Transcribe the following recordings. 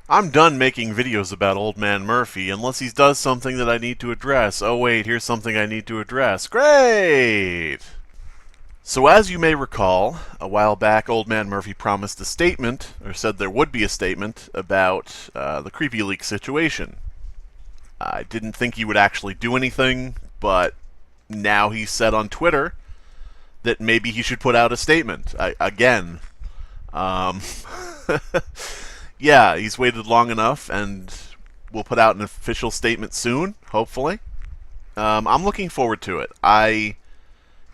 I'm done making videos about Old Man Murphy unless he does something that I need to address. Oh wait, here's something I need to address. Great! So as you may recall, a while back Old Man Murphy promised a statement, or said there would be a statement, about the Creepy Leak situation. I didn't think he would actually do anything, but now he said on Twitter that maybe he should put out a statement. Again. Um, yeah, he's waited long enough, and we'll put out an official statement soon, hopefully. I'm looking forward to it.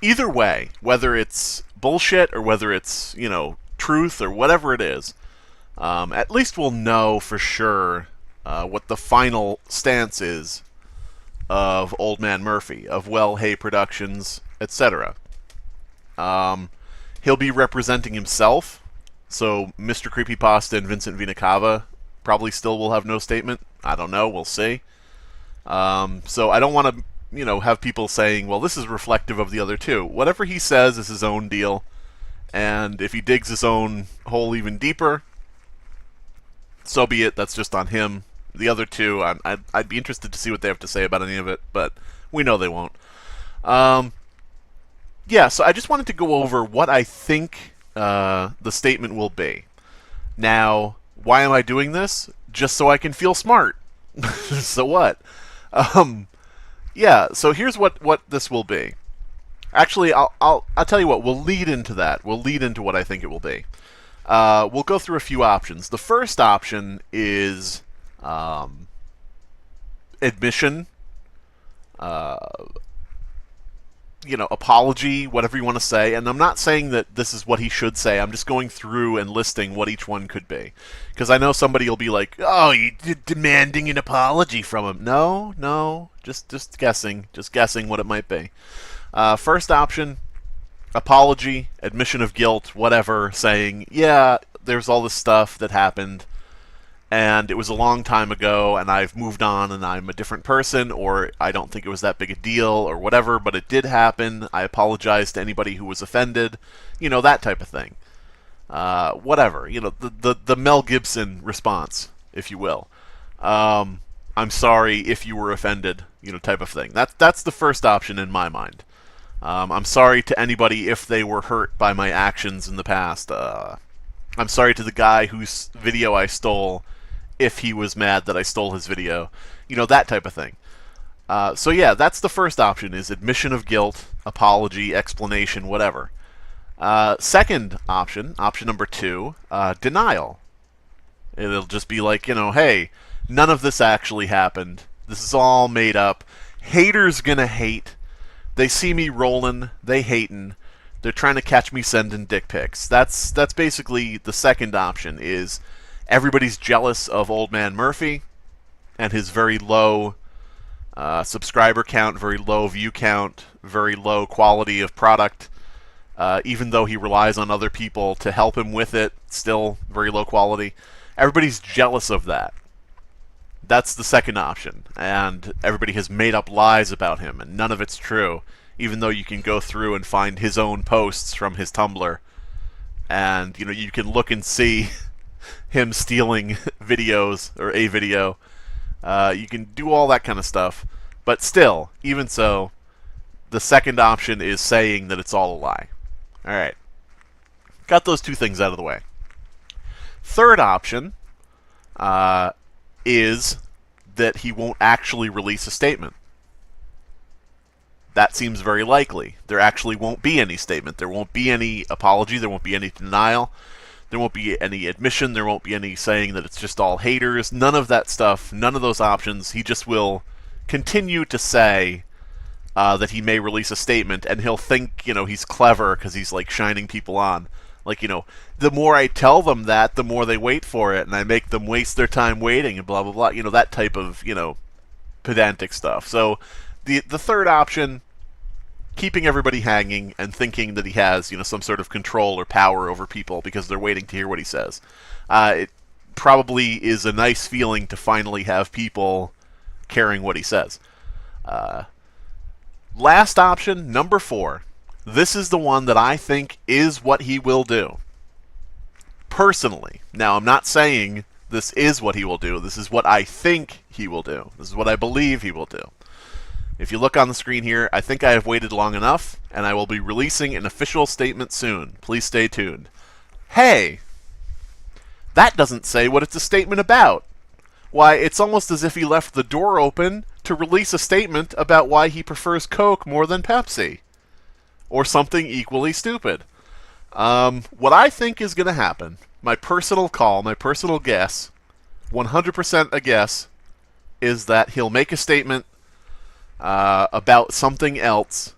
Either way, whether it's bullshit or whether it's, truth or whatever it is, at least we'll know for sure what the final stance is of Old Man Murphy, of Well Hay Productions, etc. He'll be representing himself, so Mr. Creepypasta and Vincent Vinacava probably still will have no statement. I don't know, we'll see. So I don't want to, have people saying, well, this is reflective of the other two. Whatever he says is his own deal, and if he digs his own hole even deeper, so be it. That's just on him. The other two, I'd be interested to see what they have to say about any of it, but we know they won't. Yeah, so I just wanted to go over what I think the statement will be. Now, why am I doing this? Just so I can feel smart. So what? Yeah, so here's what this will be. Actually, I'll tell you what. We'll lead into that. We'll lead into what I think it will be. We'll go through a few options. The first option is admission, uh, apology, whatever you want to say. And I'm not saying that this is what he should say. I'm just going through and listing what each one could be. Because I know somebody will be like, oh, you're demanding an apology from him. No, just guessing. Just guessing what it might be. First option, apology, admission of guilt, whatever, saying, yeah, there's all this stuff that happened, and it was a long time ago, and I've moved on, and I'm a different person, or I don't think it was that big a deal, or whatever, but it did happen. I apologize to anybody who was offended. That type of thing. Whatever. The Mel Gibson response, if you will. I'm sorry if you were offended, type of thing. That's the first option in my mind. I'm sorry to anybody if they were hurt by my actions in the past. I'm sorry to the guy whose video I stole if he was mad that I stole his video. That type of thing. So yeah, that's the first option, is admission of guilt, apology, explanation, whatever. Second option number 2, denial. It'll just be like, hey, none of this actually happened. This is all made up. Haters gonna hate. They see me rolling, they hatin'. They're trying to catch me sending dick pics. That's basically the second option, is everybody's jealous of Old Man Murphy and his very low subscriber count, very low view count, very low quality of product. Even though he relies on other people to help him with it, still very low quality. Everybody's jealous of that. That's the second option, and everybody has made up lies about him, and none of it's true, even though you can go through and find his own posts from his Tumblr, and you can look and see him stealing videos, or a video. You can do all that kind of stuff, but still, even so, the second option is saying that it's all a lie. Alright, got those two things out of the way. Third option is that he won't actually release a statement. That seems very likely. There actually won't be any statement. There won't be any apology. There won't be any denial. There won't be any admission. There won't be any saying that it's just all haters. None of that stuff. None of those options. He just will continue to say that he may release a statement, and he'll think, he's clever because he's, like, shining people on. Like, the more I tell them that, the more they wait for it, and I make them waste their time waiting, and blah, blah, blah. That type of, pedantic stuff. So the third option, keeping everybody hanging and thinking that he has, some sort of control or power over people because they're waiting to hear what he says. It probably is a nice feeling to finally have people caring what he says. Last option, number 4. This is the one that I think is what he will do. Personally. Now, I'm not saying This is what he will do. This is what I think he will do. This is what I believe he will do. If you look on the screen here, I think I have waited long enough, and I will be releasing an official statement soon. Please stay tuned. Hey! That doesn't say what it's a statement about. Why, it's almost as if he left the door open to release a statement about why he prefers Coke more than Pepsi. Or something equally stupid. What I think is going to happen, my personal call, my personal guess, 100% a guess, is that he'll make a statement about something else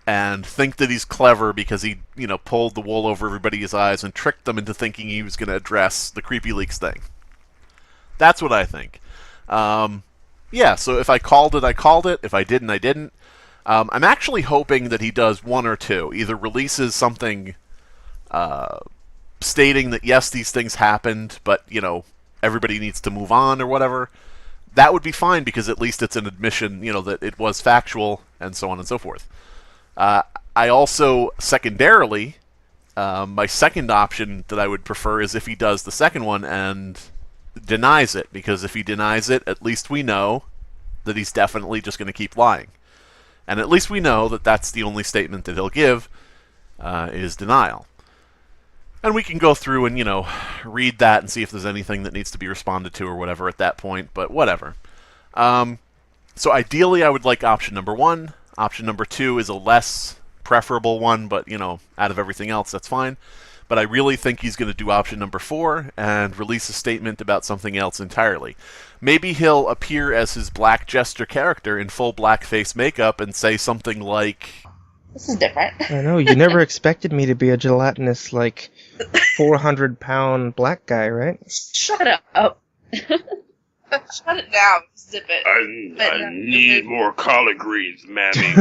and think that he's clever because he, pulled the wool over everybody's eyes and tricked them into thinking he was going to address the Creepy Leaks thing. That's what I think. Yeah, so if I called it, I called it. If I didn't, I didn't. I'm actually hoping that he does one or two. Either releases something stating that, yes, these things happened, but, everybody needs to move on or whatever. That would be fine because at least it's an admission, that it was factual and so on and so forth. I also, secondarily, my second option that I would prefer is if he does the second one and denies it, because if he denies it, at least we know that he's definitely just going to keep lying. And at least we know that that's the only statement that he'll give, is denial. And we can go through and, read that and see if there's anything that needs to be responded to or whatever at that point, but whatever. So ideally, I would like option number 1. Option number 2 is a less preferable one, but, out of everything else, that's fine. But I really think he's going to do option number 4 and release a statement about something else entirely. Maybe he'll appear as his Black Jester character in full blackface makeup and say something like... This is different. I know, you never expected me to be a gelatinous, 400-pound black guy, right? Shut up. Shut it down. Zip it. I need more collard greens, mammy.